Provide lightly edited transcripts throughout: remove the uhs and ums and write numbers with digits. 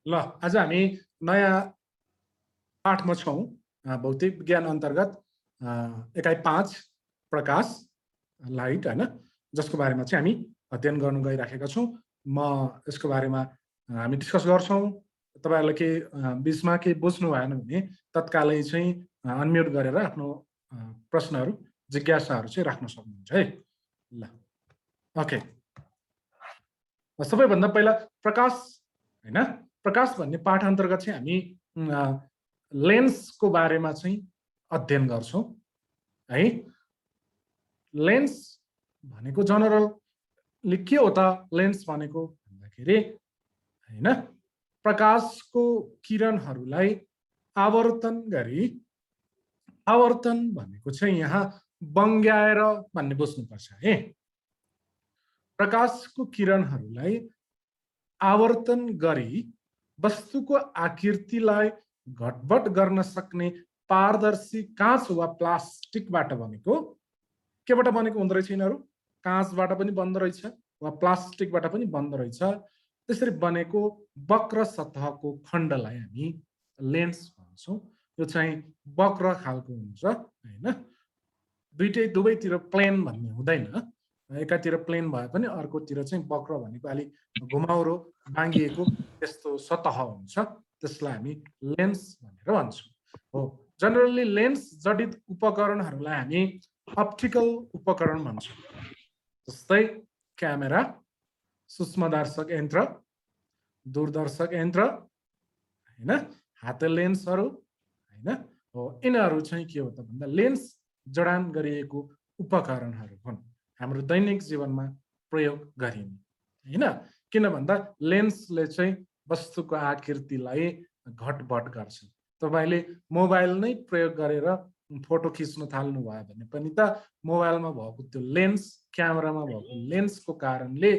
ल आज हामी नयाँ पाठमा छौँ। भौतिक विज्ञान अन्तर्गत एकाइ 5 प्रकाश लाइट हैन, जसको बारेमा चाहिँ हामी अध्ययन गर्न गइराखेका छौँ। म यसको बारेमा हामी डिस्कस गर्छौँ। तपाईहरुले के बीचमा के बुझ्नु भएन भने तत्कालै चाहिँ अनम्युट गरेर आफ्नो प्रश्नहरू जिज्ञासाहरू चाहिँ राख्न सक्नुहुन्छ है। ल ओके, सबैभन्दा पहिला प्रकाश हैन, प्रकाश भन्ने पाठ अन्तर्गत चाहिँ हामी लेन्सको बारेमा चाहिँ अध्ययन गर्छौं है। लेन्स भनेको जनरली के हो त? लेन्स भनेको भन्दाखेरि हैन, प्रकाशको किरणहरूलाई आवर्तन गरी, आवर्तन भनेको चाहिँ यहाँ बङ्ग्याएर भन्ने बुझ्नुपर्छ है। प्रकाशको किरणहरूलाई आवर्तन गरी वस्तुको आकृतिलाई घटबड गर्न सक्ने पारदर्शी काँच वा प्लास्टिकबाट बनेको, केबाट बनेको हुँदो रहेछ यिनीहरू? काँचबाट पनि बन्दो रहेछ वा प्लास्टिकबाट पनि बन्दो रहेछ। त्यसरी बनेको वक्र सतहको खण्डलाई हामी लेन्स भन्छौँ। यो चाहिँ वक्र खालको हुन्छ हैन, दुवैतिर प्लेन भन्ने हुँदैन। एकातिर प्लेन भए पनि अर्कोतिर चाहिँ वक्र भनेको अलि घुमाउरो बाङ्गिएको त्यस्तो सतह हुन्छ, त्यसलाई हामी लेन्स भनेर भन्छौँ। हो, जनरली लेन्स जडित उपकरणहरूलाई हामी अप्टिकल उपकरण भन्छौँ, जस्तै क्यामेरा, सूक्ष्मदर्शक यन्त्र, दूरदर्शक यन्त्र हैन, हाते लेन्सहरू हैन। हो, यिनीहरू चाहिँ के हो त भन्दा लेन्स जडान गरिएको उपकरणहरू हुन्, हाम्रो दैनिक जीवनमा प्रयोग गरिने हैन। किन भन्दा लेन्सले चाहिँ वस्तुको आकृतिलाई घटबड गर्छ। तपाईले मोबाइल नै प्रयोग गरेर फोटो खिच्न थाल्नु भयो भने पनि त मोबाइलमा भएको त्यो लेन्स, क्यामेरामा भएको लेन्सको कारणले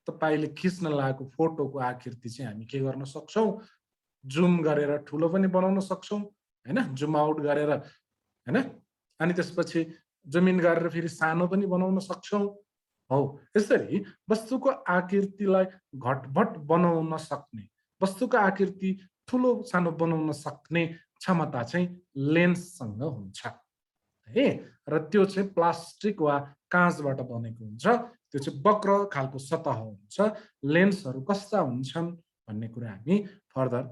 तपाईले खिच्न लागेको फोटोको आकृति चाहिँ हामी के गर्न सक्छौं? जुम गरेर ठुलो पनि बनाउन सक्छौं हैन, जुम आउट गरेर हैन, अनि त्यसपछि जुम इन गरेर फेरि सानो पनि बनाउन सक्छौं। हो, यसरी वस्तुको आकृतिलाई घटबड बनाउन सक्ने, वस्तुको आकृति ठुलो सानो बनाउन सक्ने क्षमता चाहिँ लेन्ससँग हुन्छ है। र त्यो चाहिँ प्लास्टिक वा काँचबाट बनेको हुन्छ। त्यो चाहिँ वक्र खालको सतह हुन्छ। लेन्सहरू कस्ता हुन्छन् भन्ने कुरा हामी फर्दर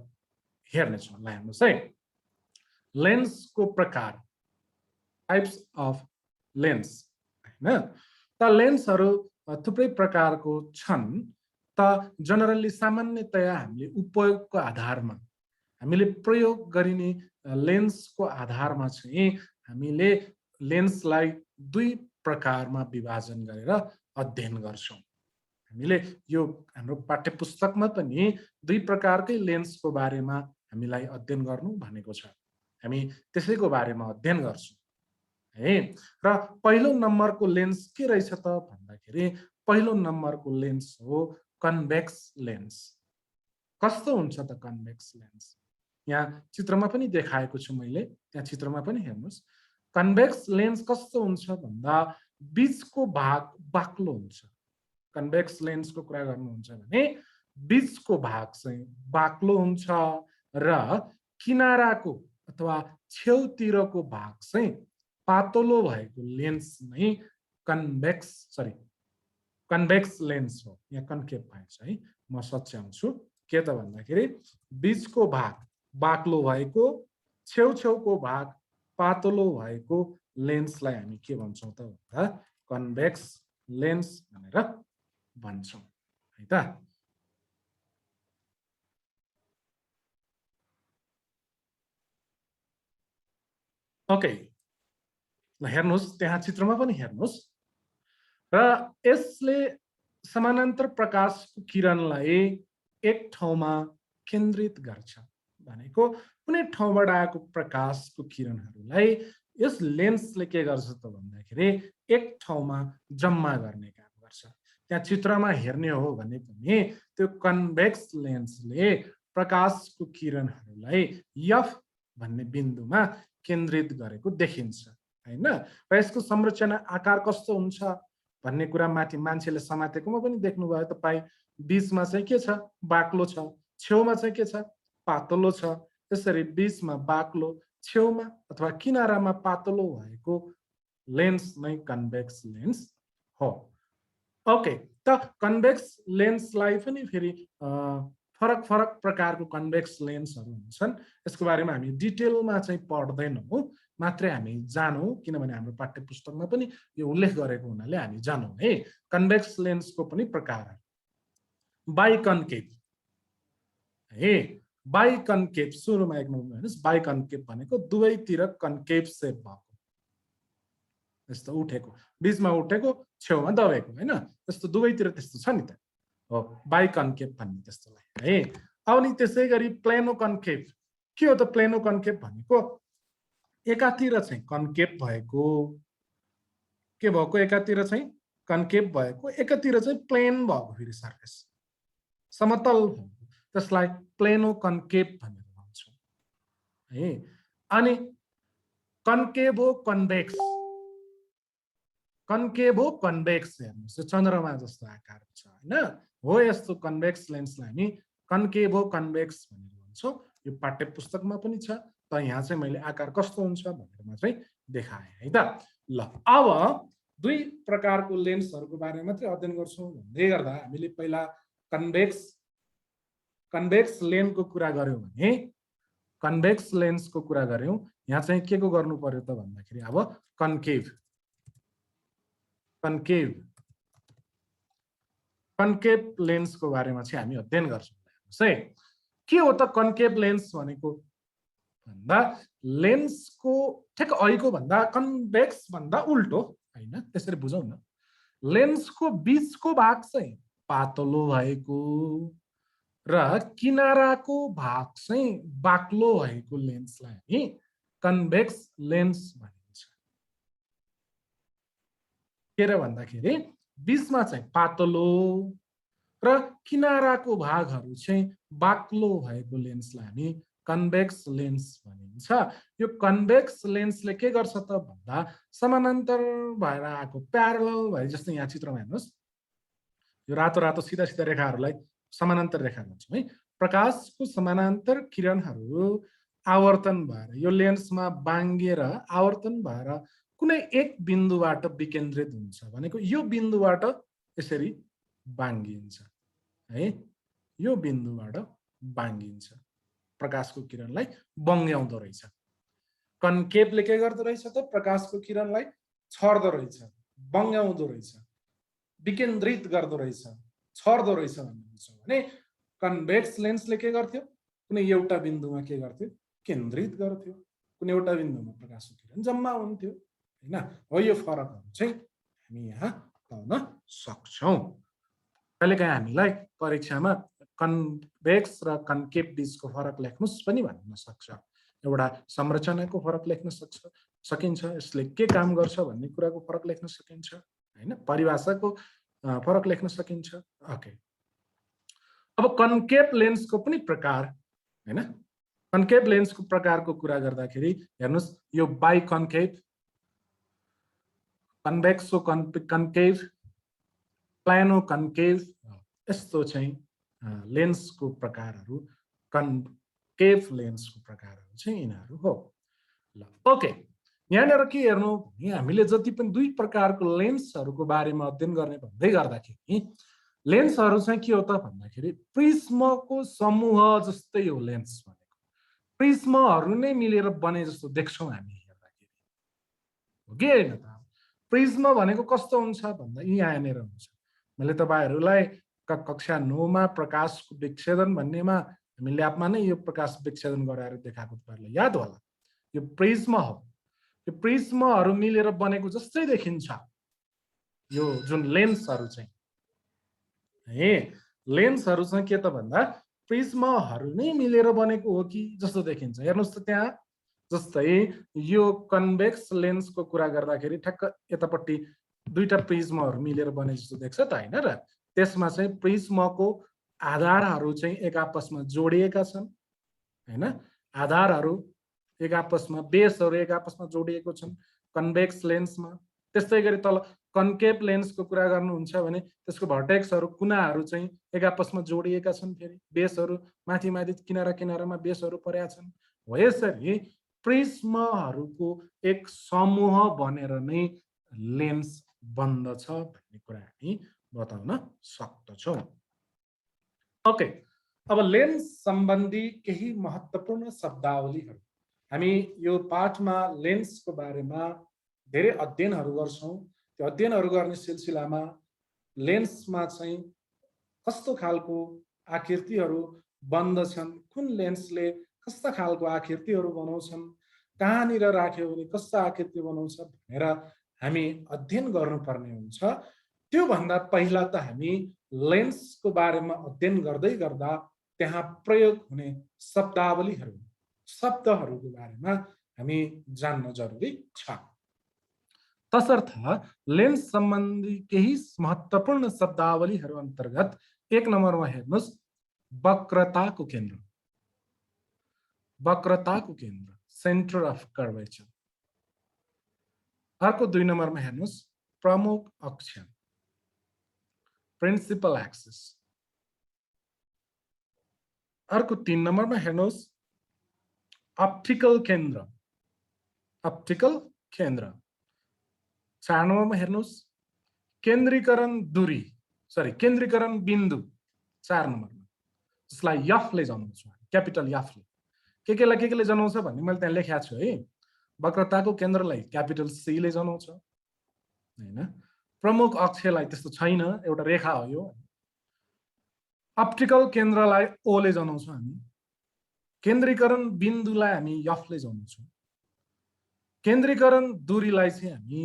हेर्नेछौँ। ल हेर्नुहोस् है, लेन्सको प्रकार, टाइप्स अफ लेन्स हैन। त लेन्सहरू थुप्रै प्रकारको छन्। त जनरली सामान्यतया हामीले उपयोगको आधारमा, हामीले प्रयोग गरिने लेन्सको आधारमा चाहिँ हामीले लेन्सलाई दुई प्रकारमा विभाजन गरेर अध्ययन गर्छौं। हामीले यो हाम्रो पाठ्यपुस्तकमा पनि दुई प्रकारकै लेन्सको बारेमा हामीलाई अध्ययन गर्नु भनेको छ। हामी त्यसैको बारेमा अध्ययन गर्छौं है। र पहिलो नम्बरको लेन्स के रहेछ त भन्दाखेरि पहिलो नम्बरको लेन्स हो कन्भेक्स लेन्स। कस्तो हुन्छ त कन्भेक्स लेन्स? यहाँ चित्रमा पनि देखाएको छु मैले, त्यहाँ चित्रमा पनि हेर्नुहोस्। कन्भेक्स लेन्स कस्तो हुन्छ भन्दा बीचको भाग बाक्लो हुन्छ। कन्भेक्स लेन्सको कुरा गर्नुहुन्छ भने बीचको भाग चाहिँ बाक्लो हुन्छ र किनाराको अथवा छेउतिरको भाग चाहिँ पातलो भएको लेन्स नै कन्भेक्स लेन्स हो। यहाँ कन्केभ भएछ है, म सच्याउँछु। के त भन्दाखेरि बीचको भाग बाक्लो भएको, छेउछेउको भाग पातलो भएको लेन्सलाई हामी के भन्छौँ त भन्दा कन्भेक्स लेन्स भनेर भन्छौँ है त। ओके, ल हेर्नुहोस्, त्यहाँ चित्रमा पनि हेर्नुहोस्। र यसले समानान्तर प्रकाशको किरणलाई एक ठाउँमा केन्द्रित गर्छ। भनेको कुनै ठाउँबाट आएको प्रकाशको किरणहरूलाई यस लेन्सले के गर्छ त भन्दाखेरि एक ठाउँमा जम्मा गर्ने काम गर्छ। त्यहाँ चित्रमा हेर्ने हो भने पनि त्यो कन्भेक्स लेन्सले प्रकाशको किरणहरूलाई एफ भन्ने बिन्दुमा केन्द्रित गरेको देखिन्छ हैन। र यसको संरचना आकार कस्तो हुन्छ भन्ने कुरा माथि मान्छेले समातेकोमा पनि देख्नुभयो तपाई। बीचमा चाहिँ के छ? बाक्लो छ। छेउमा चाहिँ के छ पातलो छ त्यसरी बीचमा बाक्लो छेउमा अथवा किनारामा पातलो भएको लेन्स नै कन्भेक्स लेन्स हो ओके त कन्भेक्स लेन्सलाई पनि फेरि फरक फरक प्रकारको कन्भेक्स लेन्सहरू हुन्छन् यसको बारेमा हामी डिटेलमा चाहिँ पढ्दैनौँ मात्रै हामी जानौँ किनभने हाम्रो पाठ्य पुस्तकमा पनि यो उल्लेख गरेको हुनाले हामी जानौँ है कन्भेक्स लेन्सको पनि प्रकार बाइकन्केभ है बाइकन्केभ सुरुमा एक नम्बर हेर्नुस् बाइकन्केभ भनेको दुवैतिर कन्केभ सेप भएको यस्तो उठेको बीचमा उठेको छेउमा दबेको हैन त्यस्तो दुवैतिर त्यस्तो छ नि त हो बाइकन्केभ भन्ने त्यस्तोलाई है अनि त्यसैगरी प्लेनोकन्केभ के हो त प्लेनोकन्केभ भनेको एकातिर चाहिँ कन्केभ भएको के भएको एकातिर चाहिँ कन्केभ भएको एकातिर चाहिँ प्लेन भएको फेरि सर्फेस समतल भएको त्यसलाई प्लेनोकन्केभ भनेर भन्छौँ है अनि कन्केभो कन्भेक्स कन्केभो कन्भेक्स हेर्नुस् चन्द्रमा जस्तो आकार छ हैन हो यस्तो कन्भेक्स लेन्सलाई हामी कन्केभो कन्भेक्स भनेर भन्छौँ यो पाठ्य पुस्तकमा पनि छ त यहाँ चाहिँ मैले आकार कस्तो हुन्छ भनेर चाहिँ देखाएँ है त ल अब दुई प्रकारको लेन्सहरूको बारेमा मात्रै अध्ययन गर्छौँ भन्दै गर्दा हामीले पहिला कन्भेक्स लेन्सको कुरा गर्यौँ भने कन्भेक्स लेन्सको कुरा गर्यौँ यहाँ चाहिँ के को गर्नु पर्यो त भन्दाखेरि अब कन्केभ लेन्सको बारेमा चाहिँ हामी अध्ययन गर्छौँ है के हो त कन्केभ लेन्स भनेको भन्दा लेन्सको ठिक अहिलेको भन्दा कन्भेक्स भन्दा उल्टो हैन त्यसरी बुझौँ न लेन्सको बीचको भाग चाहिँ पातलो भएको र किनाराको भाग चाहिँ बाक्लो भएको लेन्सलाई हामी कन्भेक्स लेन्स भनिन्छ के र भन्दाखेरि बीचमा चाहिँ पातलो र किनाराको भागहरू चाहिँ बाक्लो भएको लेन्सलाई हामी कन्भेक्स लेन्स भनिन्छ यो कन्भेक्स लेन्सले के गर्छ त भन्दा समानान्तर भएर आएको प्यारलल भए जस्तो यहाँ चित्रमा हेर्नुस् यो रातो रातो सिधा सिधा रेखाहरूलाई समानान्तर रेखा भन्छौँ है प्रकाशको समानान्तर किरणहरू आवर्तन भएर यो लेन्समा बाङ्गिएर आवर्तन भएर कुनै एक बिन्दुबाट विकेन्द्रित हुन्छ भनेको यो बिन्दुबाट यसरी बाङ्गिन्छ है यो बिन्दुबाट बाङ्गिन्छ प्रकाशको किरणलाई बङ्ग्याउँदो रहेछ कन्केभले के गर्दो रहेछ त प्रकाशको किरणलाई छर्दो रहेछ बङ्ग्याउँदो रहेछ विकेन्द्रित गर्दो रहेछ छर्दो रहेछ भन्नुहुन्छ भने कन्भेक्स लेन्सले के गर्थ्यो कुनै एउटा बिन्दुमा के गर्थ्यो केन्द्रित गर्थ्यो कुनै एउटा बिन्दुमा प्रकाशको किरण जम्मा हुन्थ्यो हैन हो यो फरकहरू चाहिँ हामी यहाँ पाउन सक्छौँ कहिलेकाहीँ हामीलाई परीक्षामा कन्भेक्स र कन्केभ बीचको फरक लेख्नुस् पनि भन्न सक्छ एउटा संरचनाको फरक लेख्न सकिन्छ यसले के काम गर्छ भन्ने कुराको फरक लेख्न सकिन्छ हैन परिभाषाको फरक लेख्न सकिन्छ ओके अब कन्केभ लेन्सको पनि प्रकार हैन कन्केभ लेन्सको प्रकारको कुरा गर्दाखेरि हेर्नुस् यो बाइकन्केभ कन्भेक्सो कन्केभ प्लानोकन्केभ यस्तो चाहिँ लेन्सको प्रकारहरू कन्केभ लेन्सको प्रकारहरू चाहिँ यिनीहरू हो ल ओके यहाँनिर के हेर्नु भने हामीले जति पनि दुई प्रकारको लेन्सहरूको बारेमा अध्ययन गर्ने भन्दै गर्दाखेरि लेन्सहरू चाहिँ के हो त भन्दाखेरि प्रिज्मको समूह जस्तै हो लेन्स भनेको प्रिज्महरू नै मिलेर बने जस्तो देख्छौँ हामी हेर्दाखेरि हो कि होइन त प्रिज्म भनेको कस्तो हुन्छ भन्दा यहाँनिर हुन्छ मैले तपाईहरूलाई कक्षा 9 मा प्रकाशको विच्छेदन भन्नेमा हामी ल्याबमा नै यो प्रकाश विच्छेदन गराएर देखाएको तपाईँहरूलाई याद होला यो प्रिज्म हो यो प्रिज्महरू मिलेर बनेको जस्तै देखिन्छ यो जुन लेन्सहरू चाहिँ है लेन्सहरू चाहिँ के त भन्दा प्रिज्महरू नै मिलेर बनेको हो कि जस्तो देखिन्छ हेर्नुस् त त्यहाँ जस्तै यो कन्भेक्स लेन्सको कुरा गर्दाखेरि ठ्याक्क यतापट्टि दुईटा प्रिज्महरू मिलेर बने जस्तो देख्छ त हैन र त्यसमा चाहिँ प्रिज्मको आधारहरू चाहिँ एक आपसमा जोडिएका छन् हैन आधारहरू एक आपसमा बेसहरू एक आपसमा जोडिएको छन् कन्भेक्स लेन्समा त्यस्तै गरी तल कन्केभ लेन्सको कुरा गर्नुहुन्छ भने त्यसको भर्टेक्सहरू कुनाहरू चाहिँ एक आपसमा जोडिएका छन्, फेरि बेसहरू माथि माथि किनारा किनारामा बेसहरू परेका छन्। हो यसरी प्रिज्महरूको एक समूह बनेर नै लेन्स बन्दछ भन्ने कुरा हामी बताउन सक्दछौँ। ओके, अब लेन्स सम्बन्धी केही महत्त्वपूर्ण शब्दावलीहरू हामी यो पाठमा लेन्सको बारेमा धेरै अध्ययनहरू गर्छौँ। त्यो अध्ययनहरू गर्ने सिलसिलामा लेन्समा चाहिँ कस्तो खालको आकृतिहरू बन्दछन्, कुन लेन्सले कस्ता खालको आकृतिहरू बनाउँछन्, कहाँनिर राख्यो भने कस्तो आकृति बनाउँछ भनेर हामी अध्ययन गर्नुपर्ने हुन्छ। त्योभन्दा पहिला त हामी लेन्सको बारेमा अध्ययन गर्दै गर्दा त्यहाँ प्रयोग हुने शब्दावलीहरू, शब्दहरूको बारेमा हामी जान्न जरुरी छ। तसर्थ लेन्स सम्बन्धी केही महत्त्वपूर्ण शब्दावलीहरू अन्तर्गत 1 नम्बरमा हेर्नुहोस्, वक्रताको केन्द्र, वक्रताको केन्द्र, सेन्टर अफ कर्वेचर। अर्को 2 नम्बरमा हेर्नुहोस्, प्रमुख अक्ष, प्रिन्सिपल एक्सिस। अर्को 3 नम्बरमा हेर्नुहोस्, अप्टिकल केन्द्र, अप्टिकल केन्द्र। 4 नम्बरमा हेर्नुहोस्, केन्द्रीकरण दूरी, केन्द्रीकरण बिन्दु 4 नम्बरमा, जसलाई यफले जनाउँछ, क्यापिटल यफले। केलाई केले जनाउँछ भन्ने मैले त्यहाँ लेखेको छु है। वक्रताको केन्द्रलाई क्यापिटल सी ले जनाउँछ हैन, प्रमुख अक्षलाई त्यस्तो छैन, एउटा रेखा हो यो। अप्टिकल केन्द्रलाई ओ ले जनाउँछौँ हामी, केन्द्रीकरण बिन्दुलाई हामी यफले जनाउँछौँ, केन्द्रीकरण दूरीलाई चाहिँ हामी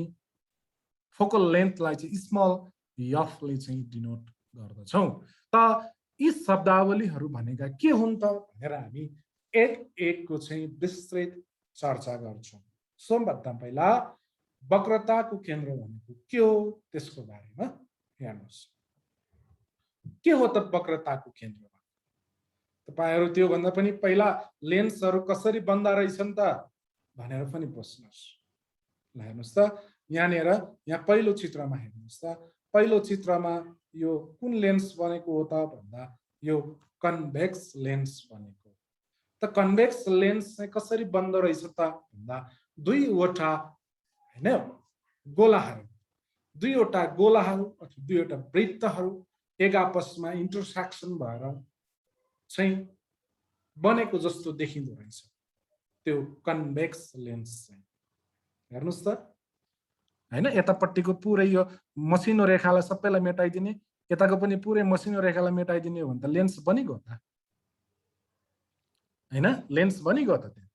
फोकल लेन्थलाई चाहिँ स्मल यफले चाहिँ डिनोट गर्दछौँ। त यी शब्दावलीहरू भनेका के हुन् त भनेर हामी एक एकको चाहिँ विस्तृत चर्चा गर्छौँ। सबभन्दा पहिला वक्रताको केन्द्र भनेको के हो त्यसको बारेमा हेर्नुहोस्। के हो त वक्रताको केन्द्र? तपाईहरु त्यो भन्दा पनि पहिला लेन्सहरू कसरी बन्दा रहेछन् त भनेर पनि बस्नुस्। ल हेर्नुस् त, यहाँ पहिलो चित्रमा हेर्नुस् त, पहिलो चित्रमा यो कुन लेन्स बनेको हो त भन्दा यो कन्भेक्स लेन्स बनेको। त कन्भेक्स लेन्स चाहिँ कसरी बन्दो रहेछ त भन्दा दुईवटा हैन गोलाहरू, दुईवटा गोलाहरू अथवा दुईवटा वृत्तहरू एक आपसमा इन्टरसेक्सन भएर चाहिँ बनेको जस्तो देखिँदो रहेछ त्यो कन्भेक्स लेन्स चाहिँ। हेर्नुस् त हैन, यतापट्टिको पुरै यो मसिनो रेखालाई सबैलाई मेटाइदिने, यताको पनि पुरै मसिनो रेखालाई मेटाइदिने हो भने त लेन्स बनिगयो त हैन, लेन्स बनिगयो त त्यहाँ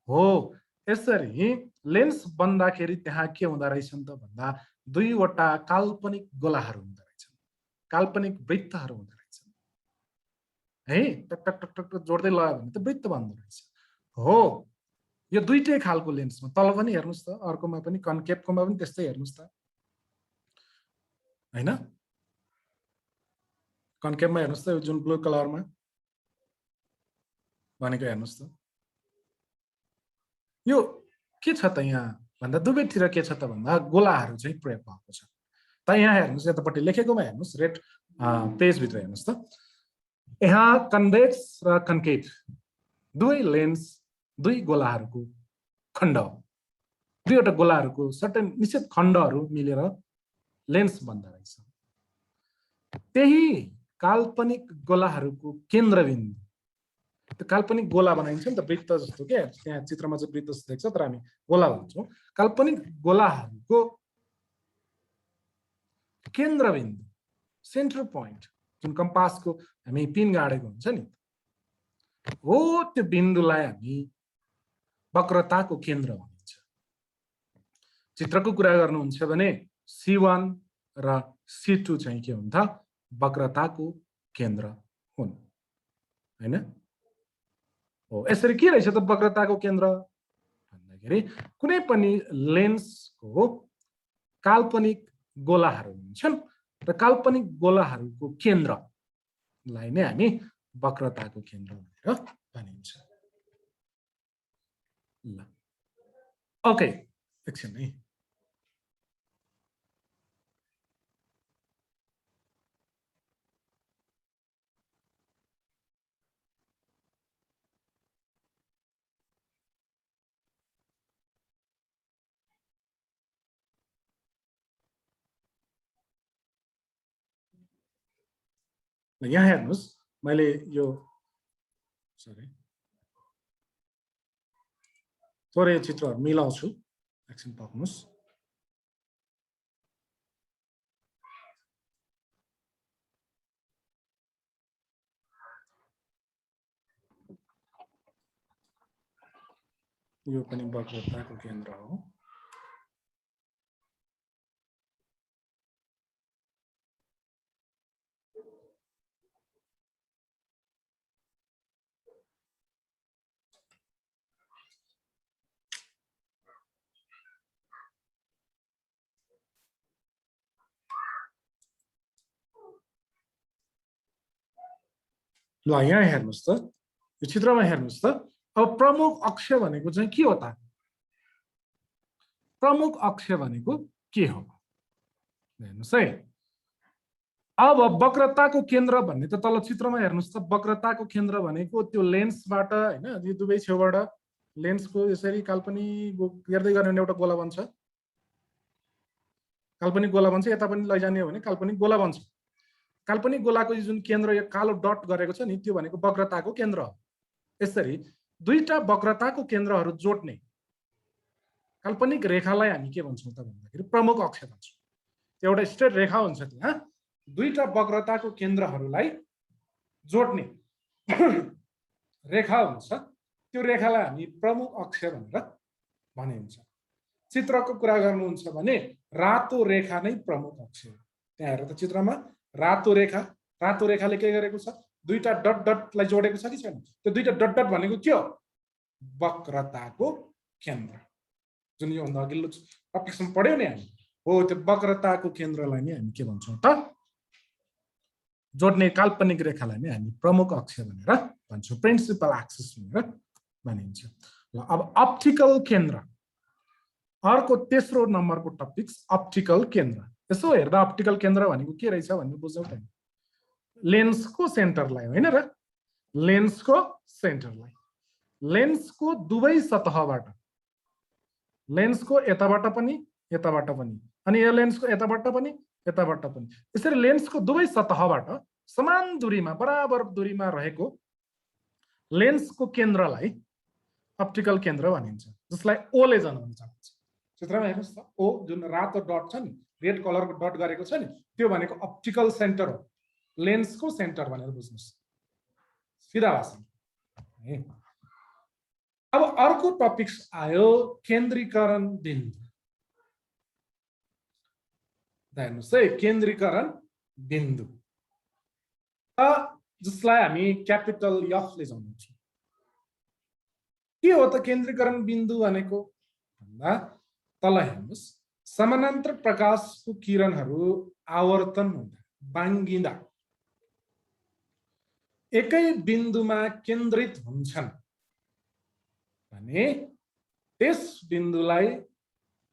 हो। यसरी लेन्स बन्दाखेरि त्यहाँ के हुँदा रहेछन् त भन्दा दुईवटा काल्पनिक गोलाहरू हुँदा रहेछन्, काल्पनिक वृत्तहरू हुँदा रहेछन् है। टक टक टक टक जोड्दै लग्यो भने त वृत्त बन्दो रहेछ हो। यो दुईटै खालको लेन्समा, तल पनि हेर्नुस् त, अर्कोमा पनि कन्केभकोमा पनि त्यस्तै हेर्नुस् त हैन। कन्केभमा हेर्नुस् त, यो जुन ब्लू कलरमा भनेको हेर्नुस् त, यो के छ त यहाँ भन्दा दुवैतिर के छ त भन्दा गोलाहरू चाहिँ प्रयोग भएको छ। त यहाँ हेर्नुस्, यतापट्टि लेखेकोमा हेर्नुस्, रेड पेजभित्र हेर्नुस् त, यहाँ कन्भेक्स र कन्केभ दुवै लेन्स दुई गोलाहरूको खण्ड हो। दुईवटा गोलाहरूको सर्टेन निश्चित खण्डहरू मिलेर लेन्स बन्दा रहेछ। त्यही काल्पनिक गोलाहरूको केन्द्रबिन्दु, त्यो काल्पनिक गोला बनाइन्छ नि त वृत्त जस्तो के, त्यहाँ चित्रमा चाहिँ वृत्त जस्तो देख्छ तर हामी गोला भन्छौँ। काल्पनिक गोलाहरूको केन्द्रबिन्दु, सेन्टर पोइन्ट, जुन कम्पासको हामी पिन गाडेको हुन्छ नि हो, त्यो बिन्दुलाई हामी वक्रताको केन्द्र भनिन्छ। चित्रको कुरा गर्नुहुन्छ भने C1 र C2 चाहिँ के हुन्छ, वक्रताको केन्द्र हुन् हैन हो। यसरी के रहेछ त वक्रताको केन्द्र भन्दाखेरि कुनै पनि लेन्सको काल्पनिक गोलाहरू हुन्छन् र काल्पनिक गोलाहरूको केन्द्रलाई नै हामी वक्रताको केन्द्र भनेर भनिन्छ। ल ओके, एकछिन है। यहाँ हेर्नुस् मैले यो सरी थोरै चित्रहरु मिलाउँछु एकछिन पर्खनुस् यो पनि वक्रताको केन्द्र हो ल यहाँ हेर्नुस् त यो चित्रमा हेर्नुस् त अब प्रमुख अक्ष भनेको चाहिँ के हो त प्रमुख अक्ष भनेको के हो हेर्नुस् है अब वक्रताको केन्द्र भन्ने त तल चित्रमा हेर्नुस् त वक्रताको केन्द्र भनेको त्यो लेन्सबाट हैन यो दुवै छेउबाट लेन्सको यसरी काल्पनिक हेर्दै गर्ने एउटा गोला बन्छ काल्पनिक गोला बन्छ यता पनि लैजाने हो भने काल्पनिक गोला बन्छ काल्पनिक गोलाको जुन केन्द्र यो कालो डट गरेको छ नि त्यो भनेको वक्रताको केन्द्र हो यसरी दुईटा वक्रताको केन्द्रहरू जोड्ने काल्पनिक रेखालाई हामी के भन्छौं त भन्दाखेरि प्रमुख अक्ष भन्छौं त्यो एउटा स्ट्रेट रेखा हुन्छ त्यहाँ दुईटा वक्रताको केन्द्रहरूलाई जोड्ने रेखा हुन्छ त्यो रेखालाई हामी प्रमुख अक्ष भनेर भनिन्छ चित्रको कुरा गर्नुहुन्छ भने रातो रेखा नै प्रमुख अक्ष हो त्यहाँ हेर त चित्रमा रातो रेखाले के गरेको छ दुईटा डट डटलाई जोडेको छ कि छैन त्यो दुईटा डट डट भनेको के हो वक्रताको केन्द्र जुन यो भन्दा अघिल्लो टपिकसम्म पढ्यौ नि हामी हो त्यो वक्रताको केन्द्रलाई नै हामी के भन्छौं त जोड्ने काल्पनिक रेखालाई नै हामी प्रमुख अक्ष भनेर भन्छौं प्रिन्सिपल एक्सिस भनेर भनिन्छ ल अब अप्टिकल केन्द्र अर्को तेस्रो नम्बरको टपिक अप्टिकल केन्द्र यसो हेर्दा अप्टिकल केन्द्र भनेको के रहेछ भन्ने बुझ्यौ त लेन्सको सेन्टरलाई हैन र लेन्सको सेन्टरलाई लेन्सको दुवै सतहबाट लेन्सको यताबाट पनि अनि यो लेन्सको यताबाट पनि यसरी लेन्सको दुवै सतहबाट समान दूरीमा बराबर दूरीमा रहेको लेन्सको केन्द्रलाई अप्टिकल केन्द्र भनिन्छ जसलाई ओ ले जनाउन चाहन्छ चित्रमा हेर्नुस् त ओ जुन रातो डट छ नि रेड कलरको डट गरेको छ नि त्यो भनेको अप्टिकल सेन्टर हो लेन्सको सेन्टर भनेर बुझ्नुस् सिधा भाषा अब अर्को टपिक आयो केन्द्रीकरण बिन्दु हेर्नुस् है केन्द्रीकरण बिन्दु जसलाई हामी क्यापिटल एफ ले जनाउँछौं के हो त केन्द्रीकरण बिन्दु भनेको भन्दा तल हेर्नुस् समानान्तर प्रकाशको किरणहरू आवर्तन हुँदा बाङ्गिँदा एकै बिन्दुमा केन्द्रित हुन्छन् भने त्यस बिन्दुलाई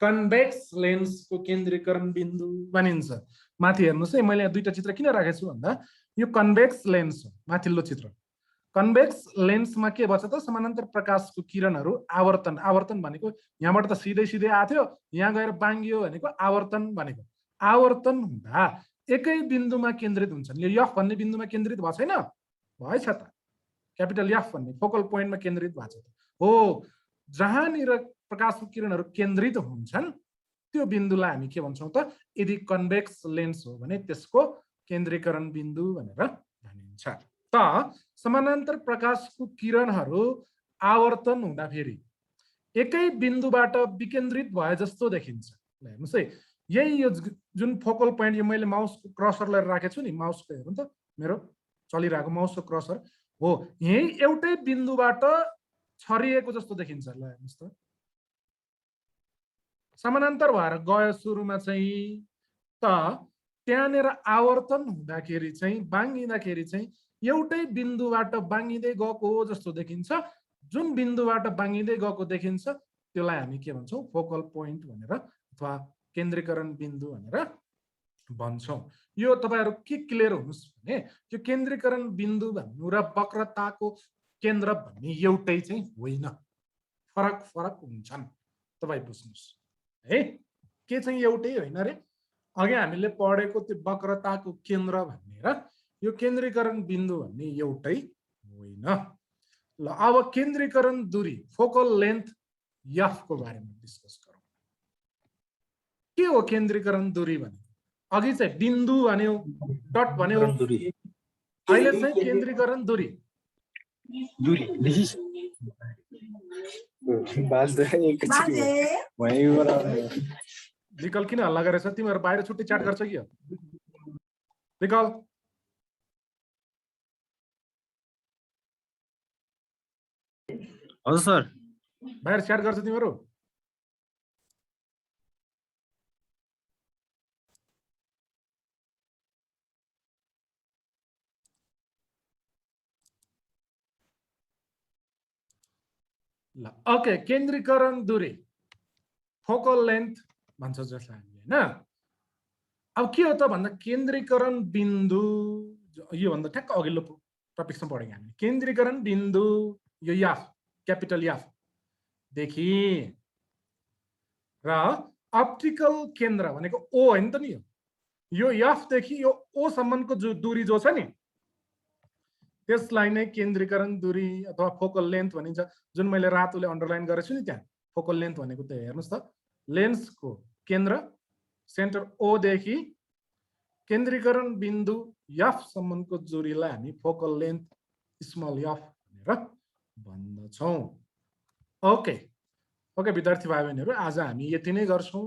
कन्भेक्स लेन्सको केन्द्रीकरण बिन्दु भनिन्छ माथि हेर्नुस् है मैले यहाँ दुईटा चित्र किन राखेको छु भन्दा यो कन्भेक्स लेन्स हो माथिल्लो चित्र कन्भेक्स लेन्समा के भन्छ त समानान्तर प्रकाशको किरणहरू आवर्तन भनेको यहाँबाट त सिधै आथ्यो यहाँ गएर बाङ्गियो भनेको आवर्तन भनेको आवर्तन हुँदा एकै बिन्दुमा केन्द्रित हुन्छन् यो एफ भन्ने बिन्दुमा केन्द्रित भएको छैन भएछ त क्यापिटल एफ भन्ने फोकल पोइन्टमा केन्द्रित भएको छ हो जहाँनिर प्रकाशको किरणहरू केन्द्रित हुन्छन् त्यो बिन्दुलाई हामी के भन्छौं त यदि कन्भेक्स लेन्स हो भने त्यसको केन्द्रीकरण बिन्दु भनेर भनिन्छ त समानान्तर प्रकाशको किरणहरू आवर्तन हुँदाखेरि एकै बिन्दुबाट विकेन्द्रित भए जस्तो देखिन्छ हेर्नुस् है यही यो जुन फोकल पोइन्ट यो मैले माउसको क्रसरलाई राखेको छु नि माउसको हेर्नु त मेरो चलिरहेको माउसको क्रसर हो यही एउटै बिन्दुबाट छरिएको जस्तो देखिन्छ ल हेर्नुस् त समानान्तर भएर गयो सुरुमा चाहिँ त त्यहाँनिर आवर्तन हुँदाखेरि चाहिँ बाङ्गिँदाखेरि चाहिँ एउटै बिन्दुबाट बाङ्गिँदै गएको हो जस्तो देखिन्छ जुन बिन्दुबाट बाङ्गिँदै गएको देखिन्छ त्यसलाई हामी के भन्छौं फोकल पोइन्ट भनेर अथवा केन्द्रीकरण बिन्दु भनेर भन्छौं यो तपाईहरु के क्लियर हुनुस् भने यो केन्द्रीकरण बिन्दु भन्नु र वक्रताको केन्द्र भन्ने एउटै चाहिँ होइन फरक हुन्छन् तपाई बुझ्नुस् है के चाहिँ एउटै होइन रे अघि हामीले पढेको त्यो वक्रताको केन्द्र भनेर यो केन्द्रीकरण बिन्दु भन्ने एउटै होइन। ल अब केन्द्रीकरण दूरी फोकल लेन्थ एफ को बारेमा डिस्कस गरौँ। के हो केन्द्रीकरण दूरी भने? अघि चाहिँ बिन्दु भन्यो, डट भन्यो, अहिले चाहिँ केन्द्रीकरण दूरी। विकल किन हल्ला गरेछ? तिमीहरू बाहिर छुट्टै च्याट गर्छ कि? विकल हजुर सर, बाहिर च्याट गर्छ तिमीहरू? ल ओके, केन्द्रीकरण दूरी फोकल लेन्थ भन्छ जसलाई हामीले, हैन? अब के हो त भन्दा केन्द्रीकरण बिन्दु, यो भन्दा ठ्याक्क अघिल्लो टपिकमा पढेको हामीले। केन्द्रीकरण बिन्दु यो एफ, क्यापिटल एफ देखि र अप्टिकल केन्द्र भनेको ओ हैन त नि? यो एफ देखि यो ओ सम्मको जो दूरी जो छ नि, त्यसलाई नै केन्द्रीकरण दूरी अथवा फोकल लेन्थ भनिन्छ। जुन मैले रातोले अन्डरलाइन गरेको छु नि, त्यहाँ फोकल लेन्थ भनेको त हेर्नुस् त, लेन्सको केन्द्र सेन्टर ओ देखि केन्द्रीकरण बिन्दु एफ सम्मको दूरीलाई हामी फोकल लेन्थ स्मल एफ भनेर भन्दछौँ। ओके ओके विद्यार्थी भाइ बहिनीहरू, आज हामी यति नै गर्छौँ।